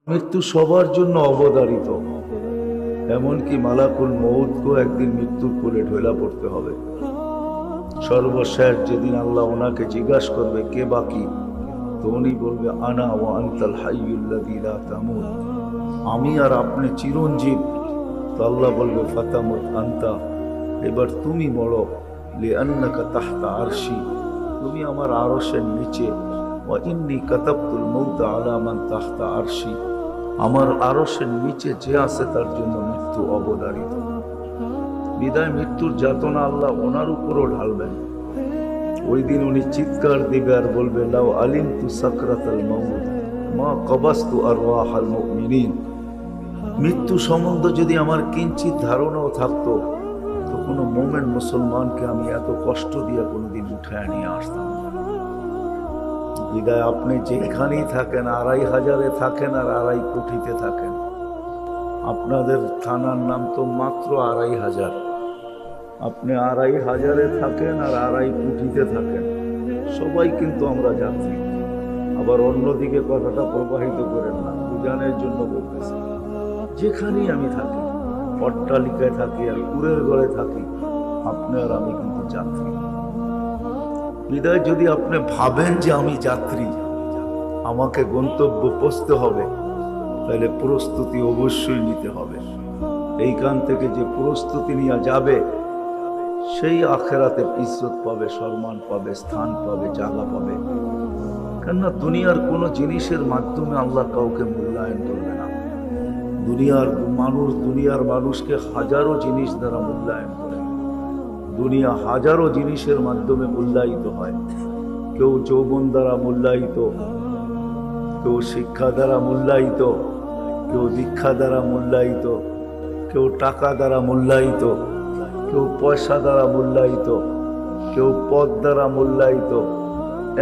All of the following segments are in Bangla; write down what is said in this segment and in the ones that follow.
মৃত্যু সবার জন্য অবধারিত, এমনকি মালাকুল মউতকেও একদিন মৃত্যুর কোলে ঢোলা পড়তে হবে। সর্বশেষ যেদিন আল্লাহ ওনাকে জিজ্ঞাসা করবে কে বাকি, তো উনি বলবে আনা ওয়া আনতাল হাইয়ুল্লাযী লা তামুত, আমি আর আপনি চিরঞ্জীব। তো আল্লাহ বলবে ফাতামুত আনতা, এবার তুমি মরো, লিআন্নাকা তাহতা আরশি, তুমি আমার আরশের নিচে। ওয়া ইন্নী কাতাবতুল মাউতা আলা মান তাহতা আরশি, আমার আরশের নিচে যে আছে তার জন্য মৃত্যু অবধারিত। বিদায় মৃত্যুর যাতনা আল্লাহ ওনার উপরও ঢালবেন। ওই দিন উনি চিৎকার দিবে আর বলবে লাউ আলিমতু সাকরাতাল মাউত মা কবাস্তু আরওয়াহাল মুমিনিন, মৃত্যু সম্বন্ধে যদি আমার কিঞ্চিত ধারণাও থাকতো তো কোনো মোমেন মুসলমানকে আমি এত কষ্ট দিয়ে কোনোদিন উঠায় নিয়ে আসতাম না। বিদায় আপনি যেখানেই থাকেন, ২৫০০-এ থাকেন আর ২৫ কোটিতে থাকেন, আপনাদের থানার নাম তো মাত্র ২৫০০। আপনি ২৫০০-এ থাকেন আর ২৫ কোটিতে থাকেন, সবাই কিন্তু আমরা যাত্রী। আবার অন্যদিকে কথাটা প্রবাহিত করেন না, বুঝানোর জন্য বলতেছি। যেখানেই আমি থাকি, অট্টালিকায় থাকি আর কুড়ের ঘরে থাকি, আপনি আর আমি কিন্তু যাত্রী। বিদায় যদি আপনি ভাবেন যে আমি যাত্রী, আমাকে গন্তব্য পৌঁছতে হবে, তাহলে প্রস্তুতি অবশ্যই নিতে হবে। এইখান থেকে যে প্রস্তুতি নিয়ে যাবে সেই আখেরাতে ইজ্জত পাবে, সম্মান পাবে, স্থান পাবে, জায়গা পাবে। কেননা দুনিয়ার কোনো জিনিসের মাধ্যমে আল্লাহ কাউকে মূল্যায়ন করবে না। দুনিয়ার মানুষকে হাজারো জিনিস দ্বারা মূল্যায়ন করে। দুনিয়া হাজারো জিনিসের মাধ্যমে মূল্যায়িত হয়। কেউ যৌবন দ্বারা মূল্যায়িত, কেউ শিক্ষা দ্বারা মূল্যায়িত, কেউ দীক্ষা দ্বারা মূল্যায়িত, কেউ টাকা দ্বারা মূল্যায়িত, কেউ পয়সা দ্বারা মূল্যায়িত, কেউ পদ দ্বারা মূল্যায়িত।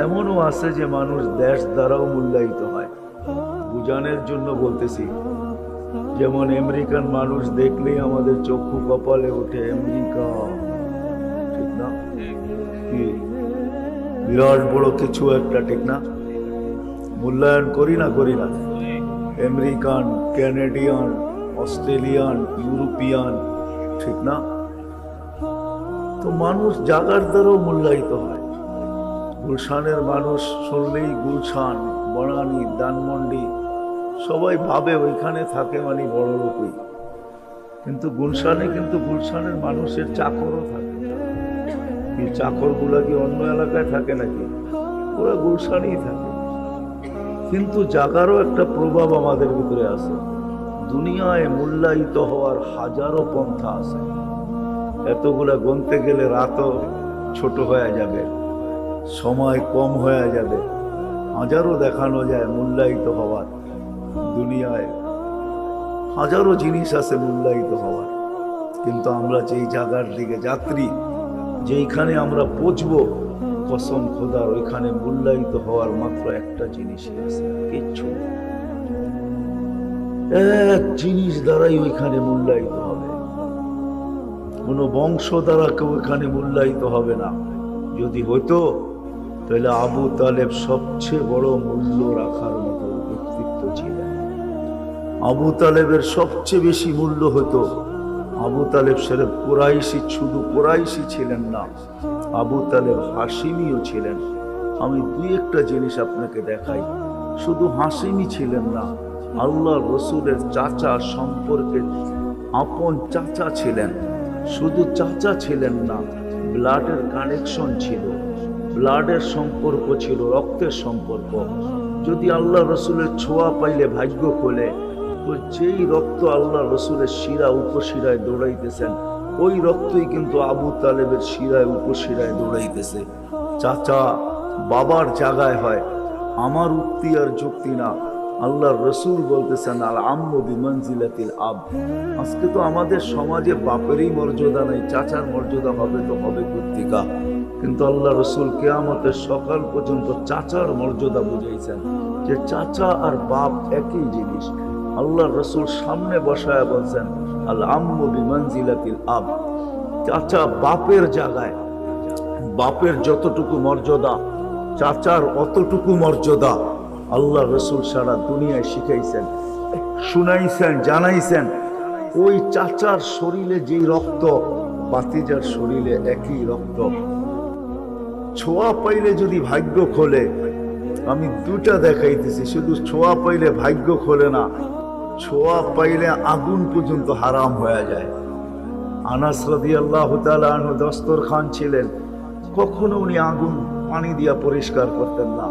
এমনও আছে যে মানুষ দেশ দ্বারাও মূল্যায়িত হয়। বুঝানোর জন্য বলতেছি, যেমন আমেরিকান মানুষ দেখলেই আমাদের চক্ষু কপালে ওঠে, আমেরিকা, ঠিক না? কি বিরাট বড় কিছু একটা, ঠিক না? মূল্যায়ন করি না আমেরিকান, ক্যানাডিয়ান, অস্ট্রেলিয়ান, ইউরোপিয়ান, ঠিক না? তো মানুষ জাগার দ্বারাও মূল্যায়িত হয়। গুলশানের মানুষ শুনলেই গুলশান, বনানী, ধানমন্ডি, সবাই ভাবে ওইখানে থাকে মানে বড় লোকই। কিন্তু গুলশানের মানুষের চাকরও থাকে। এই চাকরগুলা কি অন্য এলাকায় থাকে নাকি? ওরা গুলশানেই থাকে। কিন্তু জাগারও একটা প্রভাব আমাদের ভিতরে আছে। দুনিয়ায় মূল্যায়িত হওয়ার হাজারো পন্থা আছে, এতগুলা গুনতে গেলে রাতও ছোট হয়ে যাবে, সময় কম হয়ে যাবে। হাজারো দেখানো যায় মূল্যায়িত হওয়ার। দুনিয়ায় হাজারো জিনিস আছে মূল্যায়িত হওয়ার, কিন্তু আমরা যেই জায়গার দিকে যাত্রী, যেইখানে আমরা পৌঁছবো, কসম খোদার ওইখানে মূল্যায়িত হওয়ার মাত্র একটা জিনিসই আছে, কিচ্ছু। এক জিনিস দ্বারাই ওইখানে মূল্যায়িত হবে, কোনো বংশ দ্বারা কেউ ওইখানে মূল্যায়িত হবে না। যদি হইতো তাহলে আবু তালেব সবচেয়ে বড় মূল্য রাখার মতো ব্যক্তিত্ব ছিলেন। আবু তালেবের সবচেয়ে বেশি মূল্য হতো। আবু তালেব শরীফ কুরাইশি, শুধু কুরাইশি ছিলেন না, আবু তালেব হাশিমিও ছিলেন। আমি দুই একটা জিনিস আপনাকে দেখাই। শুধু হাশিমি ছিলেন না, আল্লাহ রসুলের চাচা সম্পর্কে আপন চাচা ছিলেন। শুধু চাচা ছিলেন না, ব্লাডের কানেকশন ছিল, ব্লাডের সম্পর্ক ছিল, রক্তের সম্পর্ক। যদি আল্লাহ রসুলের ছোঁয়া পাইলে ভাগ্য খোলে, তো যেই রক্ত আল্লাহ রসুলের শিরা উপশিরায় দৌড়াইতেছেন, ওই রক্তই কিন্তু আবু তালেবের শিরায় উপশিরায় দৌড়াইতেছে। চাচা বাবার জায়গায় হয়, আমার উক্তি আর যুক্তি না। আল্লাহ রসুল বলতেছেন আল আম্মু বিমানজিলাতিল আব। আজকে তো আমাদের সমাজে বাপেরই মর্যাদা নেই, চাচার মর্যাদা হবে তো হবে কর্তিকা। কিন্তু আল্লাহ রসুল কিয়ামতের সকাল পর্যন্ত চাচার মর্যাদা বুঝাইছেন, যে চাচা আর বাপ একই জিনিস। আল্লাহ রসুল সামনে বসায় বলছেন আল আম্মু বিমানজিলাতিল আব, চাচা বাপের জায়গায়। বাপের যতটুকু মর্যাদা, চাচার অতটুকু মর্যাদা। আল্লাহ রসুল সারা দুনিয়ায় শিখাইছেন। শুনাইছেন, জানাইছেন। ওই চাচার শরীরে যেই রক্ত, বাতিজার শরীরে একই রক্ত। ছোঁয়া পাইলে যদি ভাগ্য খোলে, আমি দুটা দেখাইতেছি, শুধু ছোঁয়া পাইলে ভাগ্য খোলে না, ছোঁয়া পাইলে আগুন পর্যন্ত হারাম হয়ে যায়। আনাস রাদিয়াল্লাহু তাআলা আনহু দস্তরখান ছিলেন, কখনো উনি আগুন পানি দিয়া পরিষ্কার করতেন না।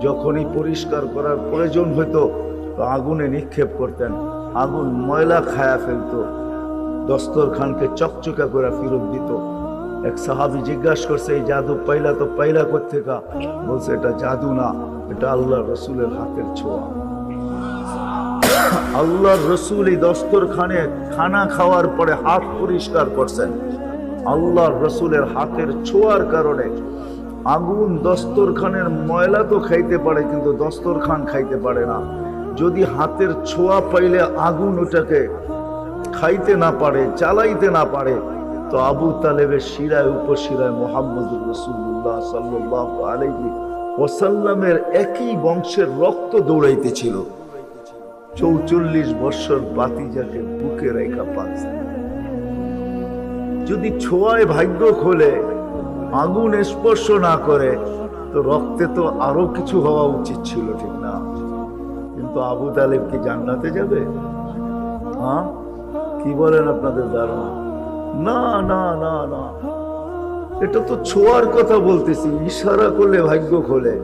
যখনই পরিষ্কার করার প্রয়োজন হতো তো আগুনে নিক্ষেপ করতেন, আগুন ময়লা খায়া ফেলতো, দস্তরখানকে চকচকা করে ফেরত দিত। এক সাহাবী জিজ্ঞাসা করছে, এই জাদু পাইলা তো পাইলা কোত্থেকা? বলছে, এটা জাদু না, এটা আল্লাহ রসুলের হাতের ছোঁয়া। আল্লাহর রসুল এই দস্তরখানে খানা খাওয়ার পরে হাত পরিষ্কার করছেন, আল্লাহর রসুলের হাতের ছোঁয়ার কারণে আগুন দস্তরখানের ময়লা তো খাইতে পারে, কিন্তু দস্তরখান খাইতে পারে না। যদি হাতের ছোঁয়া পাইলে আগুন ওটাকে খাইতে না পারে, জ্বালাইতে না পারে, তো আবু তালেবের শিরায় উপশিরায় মুহাম্মদুর রাসূলুল্লাহ সাল্লাল্লাহু আলাইহি ওয়াসাল্লামের একই বংশের রক্ত দৌড়াইতেছিল। 44 বছর বাতিজাকে বুকে রেখা পাচ্ছে। যদি ছোঁয়ায় ভাগ্য খোলে, আগুন স্পর্শ না করে, তো রক্তে তো আরো কিছু হওয়া উচিত ছিল, ঠিক না? কিন্তু আবু তালেব কি জান্নাতে যাবে? হ্যাঁ, কি বলেন আপনাদের ধারণা? না না না না, এটা তো ছোঁয়ার কথা বলতেছি। ইশারা করলে ভাগ্য খোলে।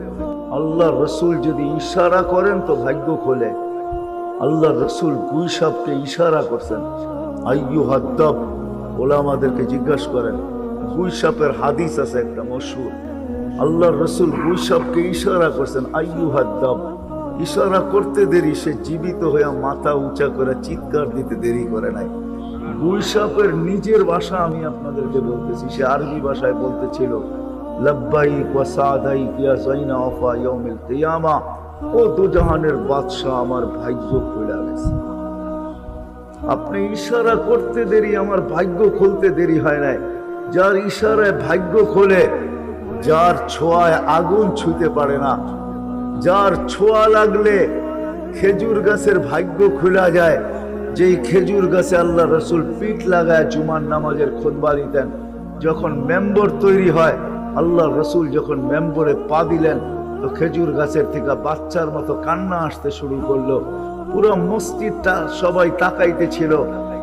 আল্লাহ রসুল যদি ইশারা করেন তো ভাগ্য খোলে। আল্লাহ রসুল গুই সাপকে ইশারা করছেন, আইয়ুহাদ্দাব। ওলামাদেরকে জিজ্ঞাসা করেন, গুই সাপের হাদিস আছে একটা মশহুর। আল্লাহ রসুল গুই সাপকে ইশারা করছেন, আইয়ুহাদ্দাব। ইশারা করতে দেরি, সে জীবিত হয়ে মাথা উঁচা করে চিৎকার দিতে দেরি করে নাই। গুই সাপের নিজের ভাষা আমি আপনাদেরকে বলতেছি, সে আরবি ভাষায় বলতেছিল, লাব্বাইক ওয়া সাদাইক ইয়া যাইনা ওয়াফা ইয়াউমিল কিয়ামা। ও দুজাহানের বাদশা, আমার ভাগ্য খুলে গেছে। আপনি ইশারা করতে দেরি, আমার ভাগ্য খুলতে দেরি হয় নাই। যার ইশারায় ভাগ্য খোলে, যার ছোঁয়ায় আগুন ছুঁতে পারে না, যার ছোঁয়া লাগলে খেজুর গাছের ভাগ্য খুলে যায়। যেই খেজুর গাছে আল্লাহ রসুল পিঠ লাগায় জুমার নামাজের খুতবা দিতেন, যখন মেম্বর তৈরি হয়, আল্লাহ রসুল যখন মেম্বরে পা দিলেন, তো খেজুর গাছের থেকে বাচ্চার মতো কান্না আসতে শুরু করলো। পুরো মসজিদটা সবাই তাকাইতে ছিল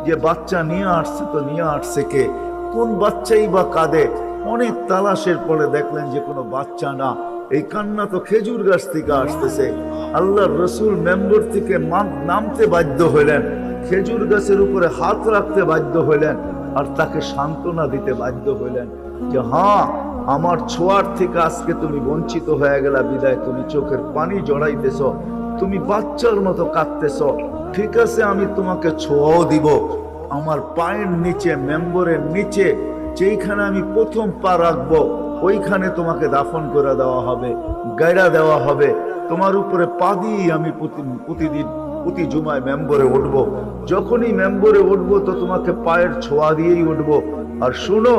যে বাচ্চা নিয়ে আসছে, তো নিয়ে আসছে কে, কোন বাচ্চাই বা কাঁদে। অনেক তালাশের পরে দেখলেন যে কোনো বাচ্চা না, এই কান্না তো খেজুর গাছ থেকে আসতেছে। আল্লাহর রসুল মেম্বর থেকে নামতে বাধ্য হইলেন, খেজুর গাছের উপরে হাত রাখতে বাধ্য হইলেন, আর তাকে সান্ত্বনা দিতে বাধ্য হইলেন যে হ্যাঁ, আমার ছোঁয়ার থেকে আজকে তুমি বঞ্চিত হয়ে গেলা, বিদায় তুমি চোখের পানি জড়াইতেছ, তুমি বাচ্চার মতো কাঁদতেছ। ঠিক আছে, আমি তোমাকে ছোঁয়াও দিব। আমার পায়ের নিচে, মেম্বরের নিচে যেইখানে আমি প্রথম পা রাখবো, ওইখানে তোমাকে দাফন করে দেওয়া হবে, গায়রা দেওয়া হবে। তোমার উপরে পা দিয়ে আমি প্রতিদিন প্রতি জুমায় মেম্বরে উঠবো। যখনই মেম্বরে উঠবো তো তোমাকে পায়ের ছোঁয়া দিয়েই উঠবো। আর শুনো,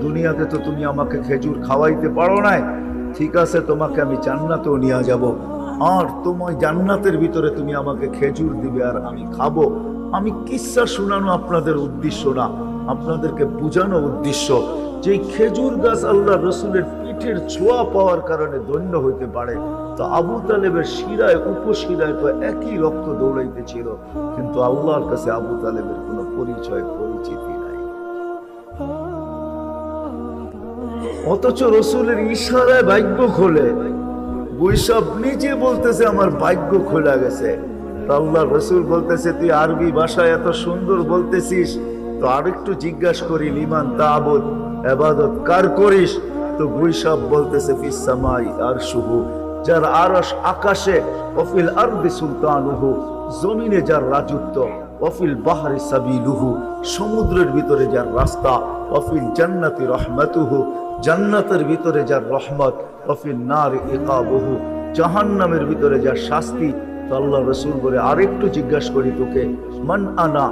দুনিয়াতে তো তুমি আমাকে খেজুর খাওয়াইতে পারো নাই, ঠিক আছে, তোমাকে আমি জান্নাতেও নিয়ে যাব। আর তোমার জান্নাতের ভিতরে তুমি আমাকে খেজুর দিবে আর আমি খাবো। আমি কিসসা শোনানো আপনাদের উদ্দেশ্য না, আপনাদেরকে বোঝানো উদ্দেশ্য যে খেজুর গাছ আল্লাহ রসুলের পিঠের ছোঁয়া পাওয়ার কারণে ধন্য হইতে পারে। তো আবু তালেবের শিরায় উপশিরায় তো একই রক্ত দৌড়াইতেছিল, কিন্তু আল্লাহর কাছে আবু তালেবের কোনো পরিচিতি নাই। অথচ রসুলের ইশারায় ভাগ্য খোলে। বৈশাখ নিজে বলতেছে আমার ভাগ্য খোলা গেছে। আল্লাহ রসুল বলতেছে, তুই আরবি ভাষায় এত সুন্দর বলতেছিস, তো আরেকটু জিজ্ঞাসা করি, লিমান তা'বুদ, ইবাদত কার করিস? তো বৈশাখ বলতেছে, ফিস সামাই আরশুহু, যার আরশ আকাশে, ওয়াফিল আরদি সুলতানুহু, জমিনে যার রাজত্ব, ওয়াফিল বাহরি সাবিলুহু, সমুদ্রের ভিতরে যার রাস্তা, ওয়াফিল জান্নাতি রহমাতুহু, জান্নাতের ভিতরে যার রহমত, ওয়াফিল নার ইকাবুহু, জাহান্নামের ভিতরে যার শাস্তি। তো আল্লাহ রসুল বলে, আরেকটু জিজ্ঞাসা করি তোকে, মান আনা,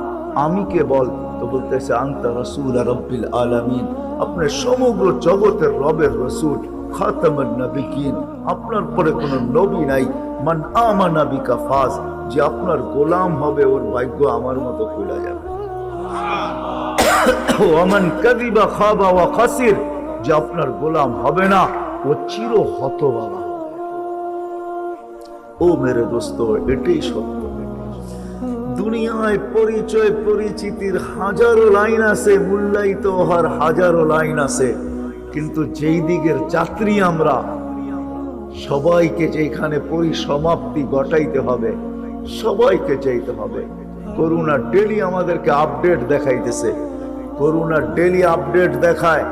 আমি কে বল? তো বলতেছে, আনতা রাসূল রাব্বিল আলামিন, আপনার সমগ্র জগতের রবের রসুল, খাতামুন নবিয়্যিন, আপনার পরে কোনো নবী নাই। মান আমানা বিকা ফাজ, যে আপনার গোলাম হবে ওর ভাগ্য আমার মতো খুলে যাবে। ওয়ামান কাযিবা খাবা ওয়া খাসির, যে আপনার গোলাম হবে না ও চির হতভাগা হবে। ও মেরে দোস্ত, এটাই সত্য। দুনিয়ায় পরিচয় পরিচিতির হাজারো লাইন আছে, মূল্যায়িত হওয়ার হাজারো লাইন আছে, কিন্তু যেই দিকের যাত্রী আমরা, সবাইকে যেখানে পরিসমাপ্তি ঘটাইতে হবে, সবাইকে চাইতে হবে। করোনা ডেলি আমাদেরকে আপডেট দেখাইতেছে, করোনা ডেলি আপডেট দেখায়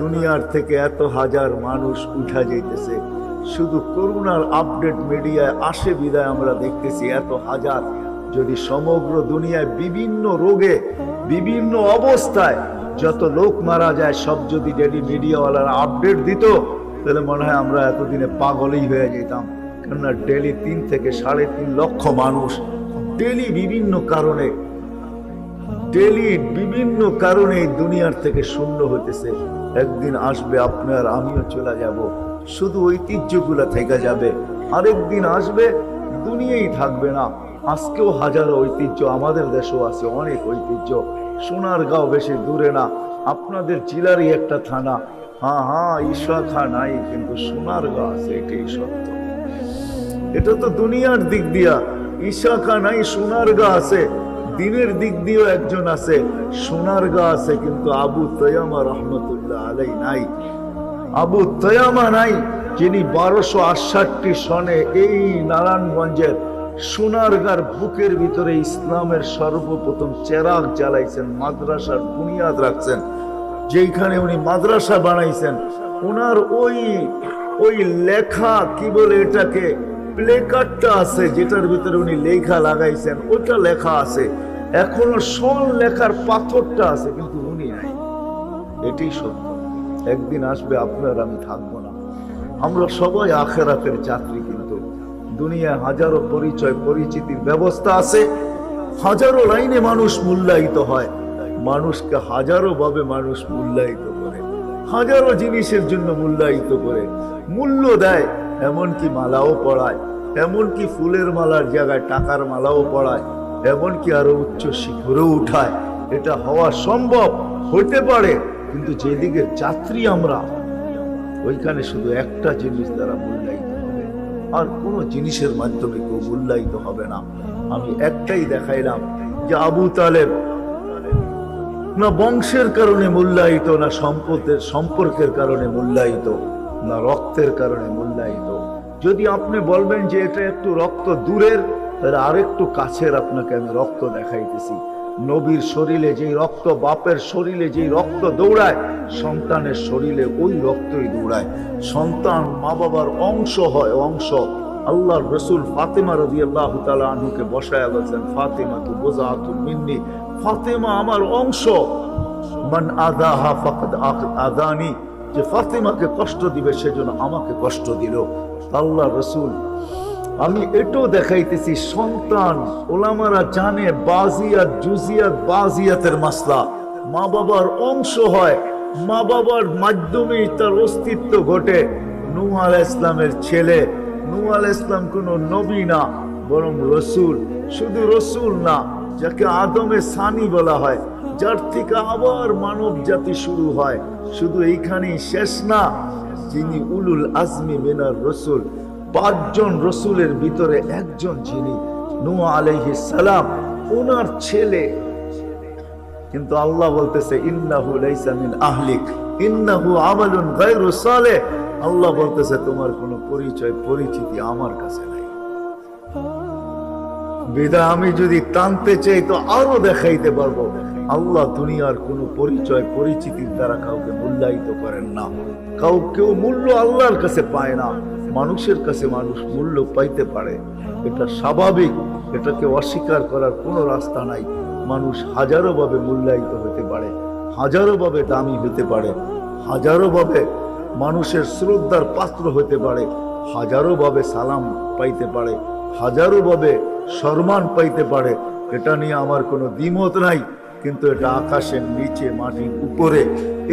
দুনিয়ার থেকে এত হাজার মানুষ উঠা যাইতেছে। শুধু করোনার আপডেট মিডিয়ায় আসে বিদায় আমরা দেখতেছি এত হাজার। যদি সমগ্র দুনিয়ায় বিভিন্ন রোগে বিভিন্ন অবস্থায় যত লোক মারা যায় সব যদি ডেলি মিডিয়াওয়ালারা আপডেট দিত, তাহলে মনে হয় আমরা এতদিনে পাগলই হয়ে যেতাম। কেননা ডেলি 3 থেকে 3.5 লক্ষ মানুষ ডেলি বিভিন্ন কারণে দুনিয়ার থেকে শূন্য হতেছে। একদিন আসবে আপনি আর আমিও চলে যাব, শুধু ঐতিহ্যগুলা থেকে যাবে। আরেকদিন আসবে দুনিয়াই থাকবে না। আজকেও হাজারো ঐতিহ্য আমাদের দেশেও আছে, অনেক ঐতিহ্য। সোনারগাঁও বেশি দূরে না, আপনাদের জেলারই একটা থানা। হ্যাঁ ঈশাখা নাই, কিন্তু সোনারগাঁও আছে, এটাই সত্য। এটা তো দুনিয়ার দিক দিয়া, ঈশাখা নাই, সোনারগাঁও আছে। দিনের দিক দিয়েও একজন আছে, সোনারগাঁও আছে, কিন্তু আবু তৈয়ামা রহমতুল্লাহ আলাই নাই। আবু তৈয়ামা নাই, যিনি 1268 সনে এই নারায়ণগঞ্জের সোনারগাঁর বুকের ভিতরে ইসলামের সর্বপ্রথম চেরাগ জ্বালাইছেন, মাদ্রাসার বুনিয়াদ রাখছেন। যেখানে উনি মাদ্রাসা বানাইছেন, ওনার ওই লেখা কি বলে এটাকে, প্লেকার্ডটা আছে, যেটার ভিতরে উনি লেখা লাগাইছেন, ওটা লেখা আছে। এখনো সোল লেখার পাথরটা আছে, কিন্তু উনি নাই। এটাই সত্য। একদিন আসবে আপনার আমি থাকবো না। আমরা সবাই আখিরাতের যাত্রী, কিন্তু দুনিয়ায় হাজারো পরিচয় পরিচিতির ব্যবস্থা আছে, হাজারো লাইনে মানুষ মূল্যায়িত হয়। মানুষকে হাজারো ভাবে মানুষ মূল্যায়িত করে, হাজারো জিনিসের জন্য মূল্যায়িত করে, মূল্য দেয়। এমনকি মালাও পড়ায়, এমনকি ফুলের মালার জায়গায় টাকার মালাও পড়ায়, এমনকি আরো উচ্চ শিখরেও উঠায়। এটা হওয়া সম্ভব, হইতে পারে, কিন্তু যেদিকে যাত্রী আমরা, ওইখানে শুধু একটা জিনিস দ্বারা মূল্যায়িত হবে, আর কোনো জিনিসের মাধ্যমে কেউ মূল্যায়িত হবে না। আমি একটাই দেখাইলাম যে আবু তালেব না বংশের কারণে মূল্যায়িত, না সম্পর্কের কারণে মূল্যায়িত, না রক্তের কারণে মূল্যায়িত। যদি আপনি বলবেন যে এটা একটু রক্ত দূরের, তাহলে আরেকটু কাছের আপনাকে আমি রক্ত দেখাইতেছি। নবীর শরীরে যেই রক্ত, বাপের শরীরে যেই রক্ত দৌড়ায়, সন্তানের শরীরে ওই রক্তই দৌড়ায়। সন্তান মা বাবার অংশ হয়, অংশ। আল্লাহর রাসূল ফাতেমা রাদিয়াল্লাহু তাআলা আনহুকে বসায়া বলেছেন, ফাতেমা তু বুযআতুন মিন্নি, ফাতেমা আমার অংশ। মান আযাহা ফাকাদ আযানি, যে ফাতেমাকে কষ্ট দিবে সেজন্য আমাকে কষ্ট দিল। আল্লাহর রাসূল, আমি এটাও দেখাইতেছি, সন্তান ওলামারা জানে বাজিয়াত জুজিয়াত বাজিয়াতের মাসলা, মা বাবার অংশ হয়, মা বাবার মাধ্যমেই তার অস্তিত্ব ঘটে। নূহ আলাইহিস সালামের ছেলে, নূহ আলাইহিস সালাম কোনো নবী না, বরং রসুল। শুধু রসুল না, যাকে আদমে সানি বলা হয়, যার থেকে আবার মানব জাতি শুরু হয়। শুধু এইখানেই শেষ না, যিনি উলুল আজমি মিনার রসুল, 5 জন রসুলের ভিতরে একজন যিনি নূহ আলাইহিস সালাম, ওনার ছেলে। কিন্তু আল্লাহ বলতেছে ইন্নাহু লাইসা মিন আহলিক ইন্নাহু আমালুন গায়রু সালেহ। আল্লাহ বলতেছে তোমার কোনো পরিচয় পরিচিতি আমার কাছে নাই। বিধায় আমি যদি টানতে চাই তো আরো দেখাইতে পারবো। আল্লাহ দুনিয়ার কোনো পরিচয় পরিচিতির দ্বারা কাউকে মূল্যায়িত করেন না। কেউ মূল্য আল্লাহর কাছে পায় না, মানুষের কাছে মানুষ মূল্য পাইতে পারে। এটা স্বাভাবিক, এটাকে অস্বীকার করার কোনো রাস্তা নাই। মানুষ হাজারো ভাবে মূল্যায়িত হতে পারে, হাজারো ভাবে দামি হতে পারে, হাজারো ভাবে মানুষের শ্রদ্ধার পাত্র হতে পারে, হাজারো ভাবে সালাম পাইতে পারে, হাজারো ভাবে সম্মান পাইতে পারে। এটা নিয়ে আমার কোনো দ্বিমত নাই। কিন্তু এটা আকাশের নিচে, মাটির উপরে,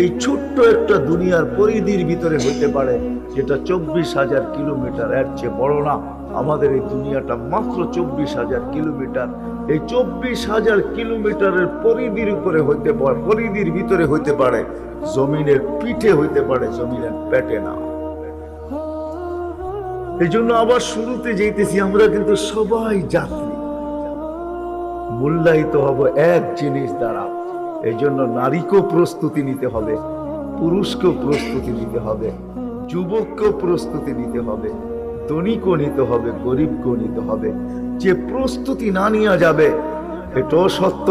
এই ছোট্ট একটা দুনিয়ার পরিধির ভিতরে হইতে পারে, যেটা 24,000 কিলোমিটার, এর চেয়ে বড় না। আমাদের এই দুনিয়াটা মাত্র 24,000 কিলোমিটার। এই 24,000 কিলোমিটারের পরিধির উপরে হইতে পারে, পরিধির ভিতরে হইতে পারে, জমিনের পিঠে হইতে পারে, জমিনের পেটে না। এই জন্য আবার শুরুতে যেতেছি, আমরা কিন্তু সবাই যাত্রী, মূল্যায়িত হব এক জিনিস দ্বারা। এই জন্য নারীকেও প্রস্তুতি নিতে হবে, পুরুষকেও প্রস্তুতি নিতে হবে, যুবককেও প্রস্তুতি নিতে হবে, ধনীকেও নিতে হবে, গরিবকেও নিতে হবে। যে প্রস্তুতি না নেওয়া যাবে, এটাও সত্য,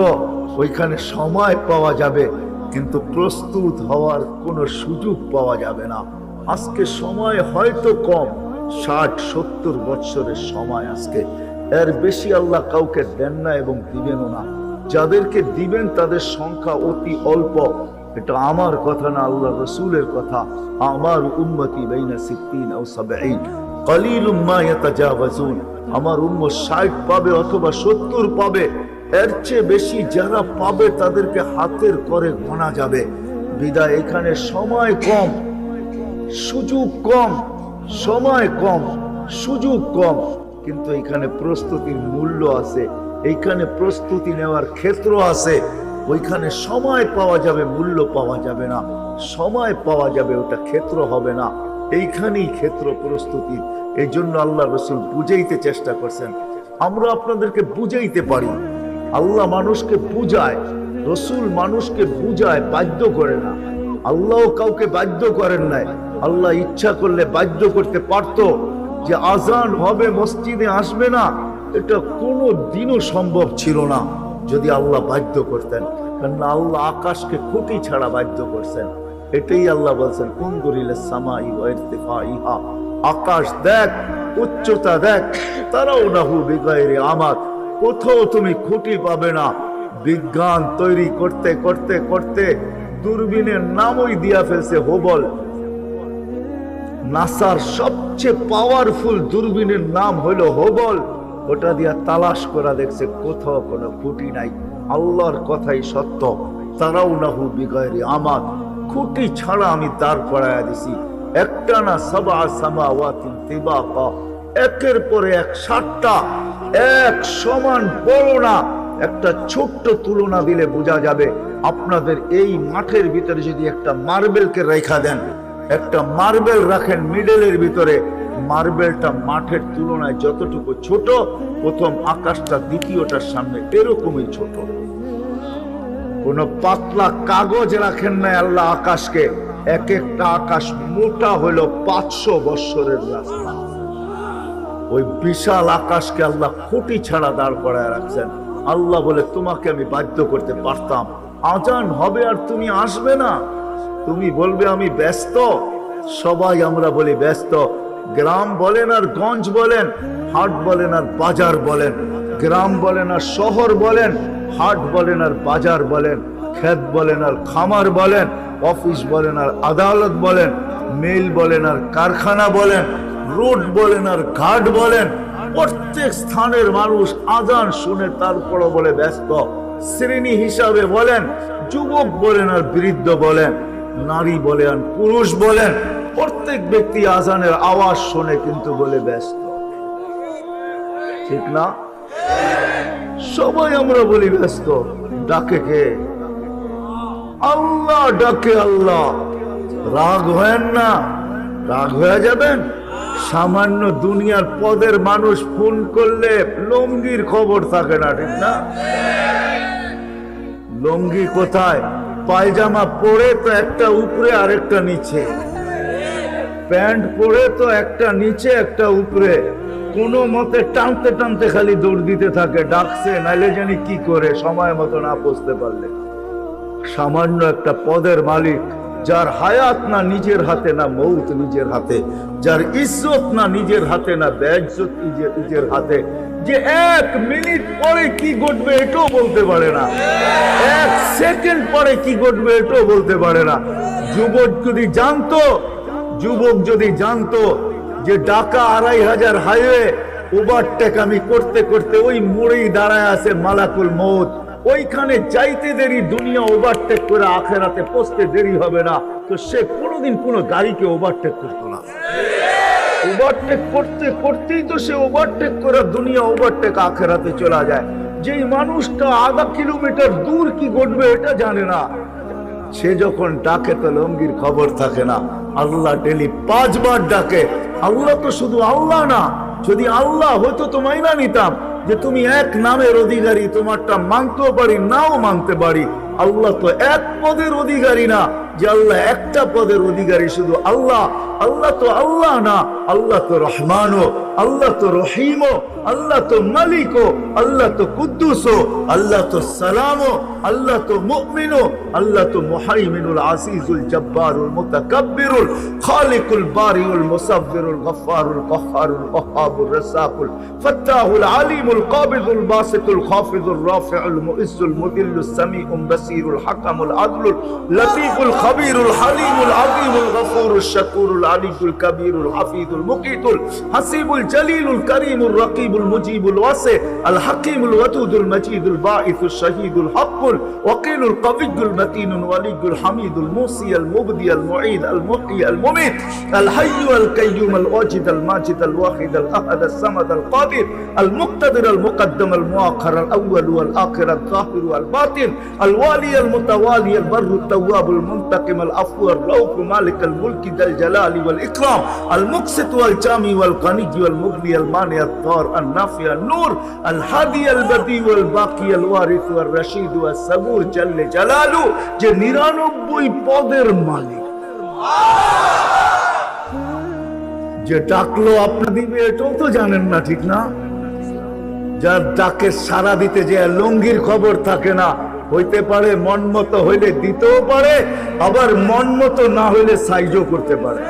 ওইখানে সময় পাওয়া যাবে কিন্তু প্রস্তুত হওয়ার কোনো সুযোগ পাওয়া যাবে না। আজকে সময় হয়তো কম, 60-70 বৎসরের সময় আজকে, এর বেশি আল্লাহ কাউকে দেন না এবং দিবেনও না। যাদেরকে দিবেন তাদের সংখ্যা অতি অল্প। এটা আমার কথা না, আল্লাহ রসুলের কথা। আমার উম্মতি বাইনা 60 ও 70, কলিলুম মা ইয়াতাজাওয়াজুন। আমার উম্মত 60 পাবে অথবা 70 পাবে, এর চেয়ে বেশি যারা পাবে তাদেরকে হাতের করে গোনা যাবে। বিদায় এখানে সময় কম, সুযোগ কম, সময় কম, সুযোগ কম, কিন্তু এখানে প্রস্তুতির মূল্য আছে, এইখানে প্রস্তুতি নেওয়ার ক্ষেত্র আছে। ওইখানে সময় পাওয়া যাবে, মূল্য পাওয়া যাবে না। সময় পাওয়া যাবে, ওটা ক্ষেত্র হবে না। এইখানেই ক্ষেত্র প্রস্তুতি। এই জন্য আল্লাহ রসুল বুঝাইতে চেষ্টা করছেন। আমরা আপনাদেরকে বুঝাইতে পারি, আল্লাহ মানুষকে বুঝায়, রসুল মানুষকে বুঝায়, বাধ্য করে না। আল্লাহ কাউকে বাধ্য করেন নাই। আল্লাহ ইচ্ছা করলে বাধ্য করতে পারত যে আজান হবে মসজিদে আসবে না, এটা কোনো দিনও সম্ভব ছিল না যদি আল্লাহ বাধ্য করতেন। কারণ আল্লাহ আকাশকে খুঁটি ছাড়া বাধ্য করছেন। এটাই আল্লাহ বলছেন, কুনদুরিলাস সামাই ওয়া ইরতিফাইহা, আকাশ দেখ, উচ্চতা দেখ, তারাউনাহু বিগাইরি আমাদ, কোথাও তুমি খুঁটি পাবে না। বিজ্ঞান তৈরি করতে করতে করতে দূরবীনের নামই দিয়া ফেলছে হুবল। নাসার সবচেয়ে পাওয়ারফুল দূরবীনের নাম হলো হুবল। ওটা দিয়া তালাশ করা দেখছে, কোথাও কোনো খুঁটি নাই। আল্লাহর কথাই সত্য, তারাউনাহু বিগাইরি আমাদ, খুঁটি ছাড়া আমি দাঁড় করাইয়া দিছি। একটা না, সাবা সামাওয়াতিন তিবাকা, একের পরে এক 7টা, এক সমান বড় না। একটা ছোট্ট তুলনা দিলে বোঝা যাবে। আপনাদের এই মাঠের ভিতরে যদি একটা মার্বেলকে রেখা দেন, একটা মার্বেল রাখেন মিডলের ভিতরে, মার্বেলটা মাঠের তুলনায় যতটুকু ছোট, প্রথম আকাশটা দ্বিতীয়টার সামনে এরকমই ছোট। কোন পাতলা কাগজ রাখেন না আল্লাহ আকাশকে, এক একটা আকাশ মোটা হলো 500 বৎসরের রাস্তা। ওই বিশাল আকাশকে আল্লাহ খুঁটি ছাড়া দাঁড় করায় রাখছেন। আল্লাহ বলে, তোমাকে আমি বাধ্য করতে পারতাম, আজান হবে আর তুমি আসবে না, তুমি বলবে আমি ব্যস্ত। সবাই আমরা বলি ব্যস্ত। গ্রাম বলেন আর গঞ্জ বলেন, হাট বলেন আর বাজার বলেন, গ্রাম বলেন আর শহর বলেন, হাট বলেন আর বাজার বলেন, ক্ষেত বলেন আর খামার বলেন, অফিস বলেন আর আদালত বলেন, মিল বলেন আর কারখানা বলেন, রোড বলেন আর ঘাট বলেন, প্রত্যেক স্থানের মানুষ আজান শুনে তারপরও বলে ব্যস্ত। শ্রেণী হিসাবে বলেন, যুবক বলেন আর বৃদ্ধ বলেন, নারী বলেন পুরুষ বলেন, প্রত্যেক ব্যক্তি আজানের আওয়াজ শুনে কিন্তু বলে ব্যস্ত। ঠিক না? সবাই আমরা বলি ব্যস্ত। ডাকে কে? আল্লাহ ডাকে। আল্লাহ রাগ হয় না, রাগ হয়ে যাবেন। সামান্য দুনিয়ার পদের মানুষ ফোন করলে লুঙ্গির খবর থাকে না, ঠিক না? লুঙ্গি কোথায়? পায়জামা পরে তো একটা উপরে আর একটা নিচে, প্যান্ট পরে তো একটা নিচে একটা উপরে, কোনো মতে টানতে টানতে খালি দৌড় দিতে থাকে, ডাকছে নাইলে জানি কি করে, সময় মতো না পৌঁছতে পারলে। সামান্য একটা পদের মালিক, যার হায়াত না নিজের হাতে না মৌত নিজের হাতে, যার ইজ্জত না নিজের হাতে না বেইজ্জত নিজের হাতে, যে 1 মিনিট পরে কি ঘটবে এটাও বলতে পারে না, 1 সেকেন্ড পরে কি ঘটবে এটাও বলতে পারে না। যুবক যদি জানতো যে ঢাকা 2500 হাইওয়ে ওভারটেক আমি করতে করতে ওই মোড়েই দাঁড়ায় আছে মালাকুল মউত, ওইখানে যাইতে দেরি, দুনিয়া ওভারটেক করে আখেরাতে পৌঁছতে দেরি হবে না, তো সে কোনোদিন কোনো গাড়িকে ওভারটেক করতো না। ওভারটেক করতে করতেই তো সে ওভারটেক করে দুনিয়া ওভারটেক আখেরাতে চলা যায়। যেই মানুষটা আধা কিলোমিটার দূর কি ঘটবে এটা জানে না, সে যখন ডাকে তো লঙ্গির খবর থাকে না। আল্লাহ ডেলি 5 বার ডাকে। আল্লাহ তো শুধু আল্লাহ না, যদি আল্লাহ হয়তো তো মাইনা নিতাম যে তুমি এক নামের অধিকারী, তোমারটা মানতেও পারি নাও মানতে পারি। আল্লাহ তো এক পদের অধিকারী না যে আল্লাহ একটা পদের অধিকারী, শুধু আল্লাহ। আল্লাহ তো আল্লাহ না, আল্লাহ তো রহমানও, আল্লাহ তো রহিমও, আল্লাহ তো মালিকও, আল্লাহ তো কুদ্দুসও, আল্লাহ তো সালামও, আল্লাহ তো মুমিনও, আল্লাহ তো মুহাইমিনুল আসিজুল জব্বারুল মুতাকাব্বিরুল খালিকুল বারিউল মুসাব্বিরুল গফফারুল কহ্হারুল ওয়াহাবুর রাসাকুল ফাত্তাহুল আলিমুল কাবিদুল বাসিতুল খাফিজুর রাফিউল মুইজ্জুল মুদিল্লুস সামিউল বাসিরুল হাকামুল আদলুল লতীফুল খবীরুল হালিমুল আযীমুল গফুরুশ শাকুরুল আলিয়ুল কবীরুল হাফিজুল মুকিতুল হাসিবুল জলিলুল করিমুর রকিবুল মুজিবুল ওয়াসি আল হাকিমুল ওয়াদুদুল মজিদুল বাঈসুশ শাহীদুল হকুল ওয়াকিলুল কবিয়ুল মতিনুল ওয়ালিয়ুল হামিদুল মুসি আল মুবদি আল মুঈদ আল মুহয়ি আল মুমীত আল হাইয়্যু আল কাইয়্যুম আল ওয়াজিদ আল মাজিদ আল ওয়াহিদ আল আহাদ আল সামাদ আল কাদির আল মুক্তাদির আল মুকদ্দম আল মুআখ্খার আল আউয়াল ওয়াল আখির আল যাহির ওয়াল বাতিন আল ওয়ালি আল মুতাওয়ালি আল বাররু التواب المنتقم العفو الرؤوف مالك الملك ذا الجلال والإكرام المقسط والجامع والغني والمغني المانع الضار النافع النور الهادي البديع والباقي الوارث والرشيد والصبور جل جلاله যে 99 পদের মালিক, যে ডাকলো আপনি দিবে এটাও তো জানেন না, ঠিক না? যার ডাকে সাড়া দিতে যে লঙ্গির খবর থাকে না, হইতে পারে মন মতো হইলে দিতেও পারে, আবার মন মতো না হইলে সাইজও করতে পারে।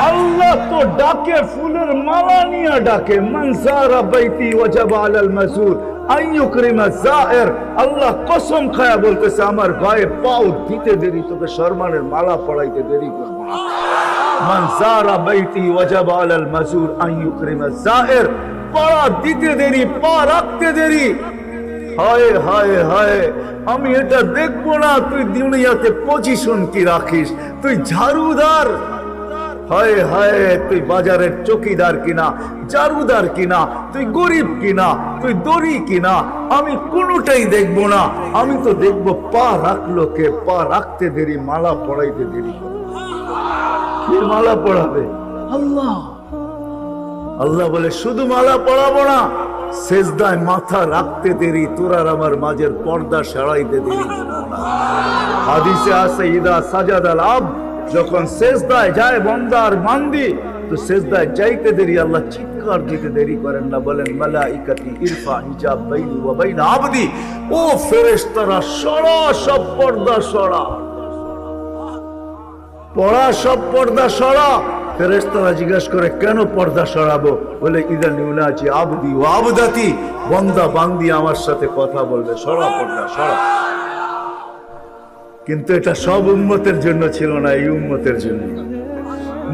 আল্লাহ তো ডাকে ফুলের মালা নিয়ে ডাকে, মান যারা বাইতি ওয়াজাবা আলাল মাসুর আইয়ুকরিমা যায়ের। আল্লাহ কসম খায়া বলতেছে আমার গায়ে পাও দিতে দেরি, তোকে সম্মানের মালা পড়াইতে দেরি করব না। মান যারা বাইতি ওয়াজাবা আলাল মাসুর আইয়ুকরিমা যায়ের, পড়া দিতে দেরি, পা রাখতে দেরি। হায় হায় হায়, আমি এটা দেখবো না তুই দুনিয়াতে পজিশন কি রাখিস, তুই ঝাড়ুদার। হায় হায়, তুই বাজারের চকিদার কিনা, ঝাড়ুদার কিনা, তুই গরিব কিনা, তুই দড়ি কিনা, আমি কোনোটাই দেখবো না। আমি তো দেখবো পা রাখলো কে, পা রাখতে দেরি, মালা পড়াইতে দেরি। কে মালা পড়াবে? আল্লাহ। আল্লাহ বলে শুধু মালা পড়াবো না, সেজদায় মাথা রাখতে দেরি, তোরার আমার মাঝের পর্দা সরাইতে দেরি। হাদিসে আছে ইদা সাজাদাল আবদ, যখন সেজদায় যায় বান্দার বান্দি, তো সেজদায় যাইতে দেরি আল্লাহ চিৎকার দিতে দেরি করেন না। বলেন মালাইকাতি ইরফা হিজাব বাইনি ওয়া বাইনা আবদি, ও ফেরেশতারা সরা, সব পর্দা সরা, পড়া সব পর্দা সরা। ফেরেশতারা জিজ্ঞাসা করে কেন পর্দা সরাবো? বলে ইদা নিউনাজি আবদি ওয়া আবদাতি, বান্দা বান্দি আমার সাথে কথা বলবে, সরা পর্দা সরা। কিন্তু এটা সব উম্মতের জন্য ছিল না, এই উম্মতের জন্য।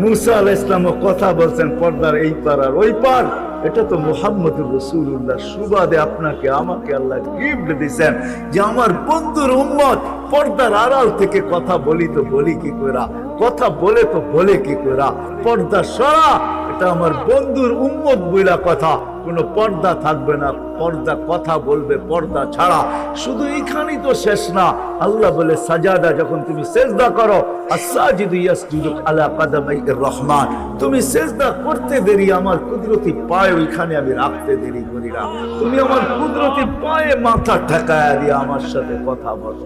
মুসা আলাইহিস সালামও কথা বলছেন পর্দার এই পার আর ওই পার। এটা তো মুহাম্মদুর রাসূলুল্লাহ সুবাদে আপনাকে আমাকে আল্লাহ গিফট দিয়েছেন যে আমার বন্ধুর উম্মত পর্দার আড়াল থেকে কথা বলি তো বলি কি কইরা, কথা বলে তো বলে কি কইরা। পর্দা সরা, এটা আমার বন্ধুর উম্মত বইলা কথা, কোনো পর্দা থাকবে না, পর্দা কথা বলবে পর্দা ছাড়া। শুধু এইখানেই তো শেষ না, আল্লাহ বলে সাজাদা, যখন তুমি সেজদা করো, আস-সাজিদু ইয়াসজুদু আলা কাদামাইর রহমান, তুমি সেজদা করতে দেরি আমার কুদরতি পায়ে ওইখানে আমি রাখতে দেরি করি না। তুমি আমার কুদরতি পায়ে মাথা ঠেকায়া দিয়ে আমার সাথে কথা বলো।